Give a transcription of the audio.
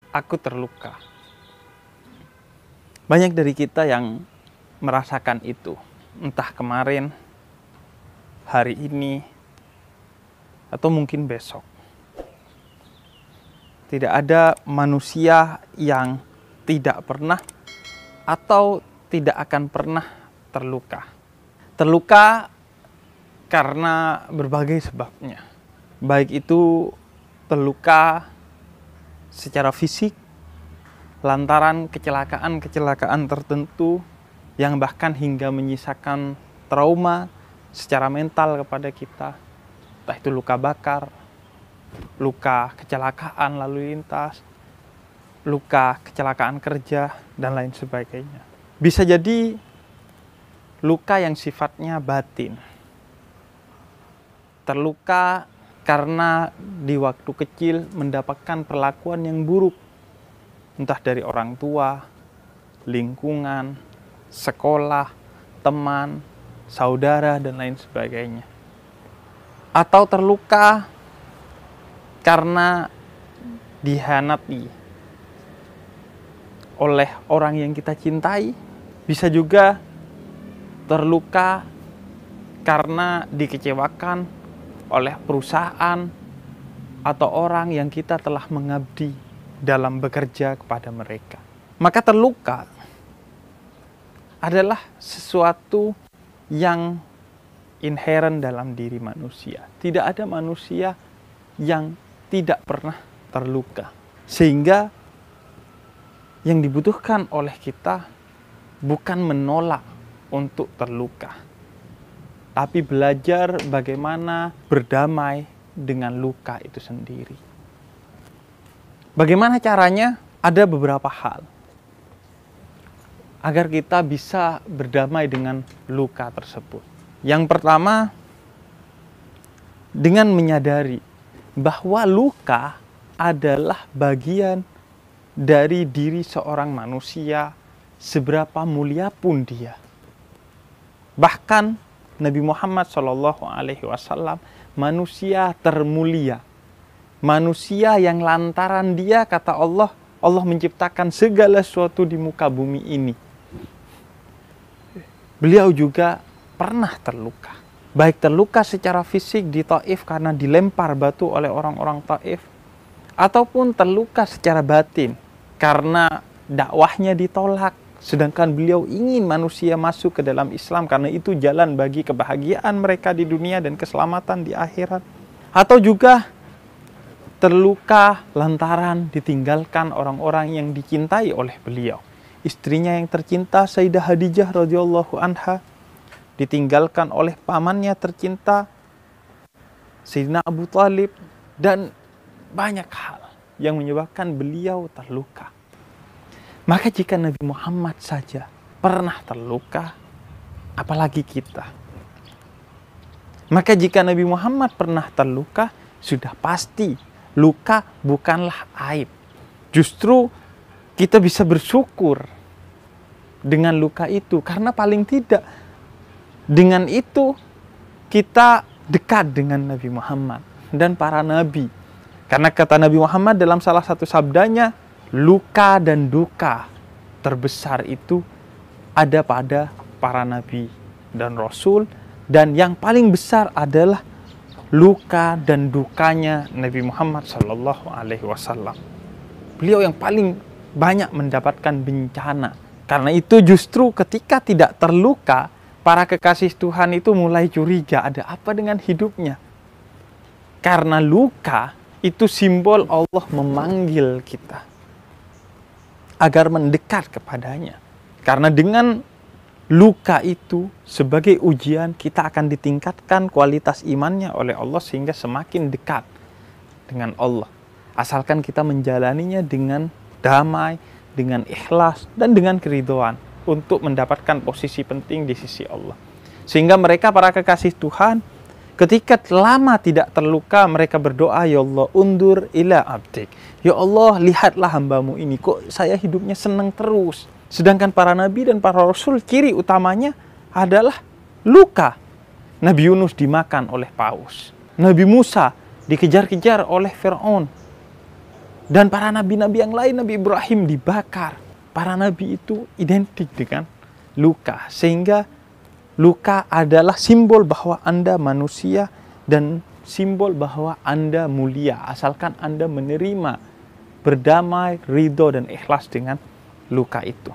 aku terluka. Banyak dari kita yang merasakan itu, entah kemarin, hari ini, atau mungkin besok. Tidak ada manusia yang tidak pernah atau tidak akan pernah terluka. Terluka karena berbagai sebabnya. Baik itu terluka secara fisik, lantaran kecelakaan-kecelakaan tertentu yang bahkan hingga menyisakan trauma secara mental kepada kita. Entah itu luka bakar, luka kecelakaan lalu lintas, luka kecelakaan kerja, dan lain sebagainya. Bisa jadi luka yang sifatnya batin. Terluka karena di waktu kecil mendapatkan perlakuan yang buruk, entah dari orang tua, lingkungan, sekolah, teman, saudara, dan lain sebagainya. Atau terluka karena dihianati oleh orang yang kita cintai. Bisa juga terluka karena dikecewakan oleh perusahaan atau orang yang kita telah mengabdi dalam bekerja kepada mereka. Maka terluka adalah sesuatu yang inherent dalam diri manusia. Tidak ada manusia yang tidak pernah terluka. Sehingga yang dibutuhkan oleh kita bukan menolak untuk terluka, tapi belajar bagaimana berdamai dengan luka itu sendiri. Bagaimana caranya? Ada beberapa hal agar kita bisa berdamai dengan luka tersebut. Yang pertama, dengan menyadari bahwa luka adalah bagian dari diri seorang manusia, seberapa mulia pun dia. Bahkan Nabi Muhammad SAW manusia termulia, manusia yang lantaran dia, kata Allah, Allah menciptakan segala sesuatu di muka bumi ini. Beliau juga pernah terluka, baik terluka secara fisik di Taif karena dilempar batu oleh orang-orang Taif, ataupun terluka secara batin karena dakwahnya ditolak, sedangkan beliau ingin manusia masuk ke dalam Islam karena itu jalan bagi kebahagiaan mereka di dunia dan keselamatan di akhirat. Atau juga terluka lantaran ditinggalkan orang-orang yang dicintai oleh beliau. Istrinya yang tercinta Sayyidah Khadijah radhiyallahu anha ditinggalkan oleh pamannya tercinta Sayyidina Abu Thalib, dan banyak hal yang menyebabkan beliau terluka. Maka jika Nabi Muhammad saja pernah terluka, apalagi kita. Maka jika Nabi Muhammad pernah terluka, sudah pasti luka bukanlah aib. Justru kita bisa bersyukur dengan luka itu, karena paling tidak dengan itu kita dekat dengan Nabi Muhammad dan para nabi. Karena kata Nabi Muhammad dalam salah satu sabdanya, luka dan duka terbesar itu ada pada para nabi dan rasul, dan yang paling besar adalah luka dan dukanya Nabi Muhammad SAW. Beliau yang paling banyak mendapatkan bencana. Karena itu justru ketika tidak terluka, para kekasih Tuhan itu mulai curiga, ada apa dengan hidupnya? Karena luka itu simbol Allah memanggil kita agar mendekat kepadanya. Karena dengan luka itu sebagai ujian, kita akan ditingkatkan kualitas imannya oleh Allah sehingga semakin dekat dengan Allah. Asalkan kita menjalaninya dengan damai, dengan ikhlas, dan dengan keridhaan untuk mendapatkan posisi penting di sisi Allah. Sehingga mereka para kekasih Tuhan, ketika lama tidak terluka, mereka berdoa, ya Allah, undur ila abdik. Ya Allah, lihatlah hambamu ini, kok saya hidupnya senang terus. Sedangkan para nabi dan para rasul, ciri utamanya adalah luka. Nabi Yunus dimakan oleh paus. Nabi Musa dikejar-kejar oleh Fir'aun. Dan para nabi-nabi yang lain, Nabi Ibrahim dibakar. Para nabi itu identik dengan luka. Sehingga luka adalah simbol bahwa Anda manusia dan simbol bahwa Anda mulia. Asalkan Anda menerima, berdamai, ridho, dan ikhlas dengan luka itu.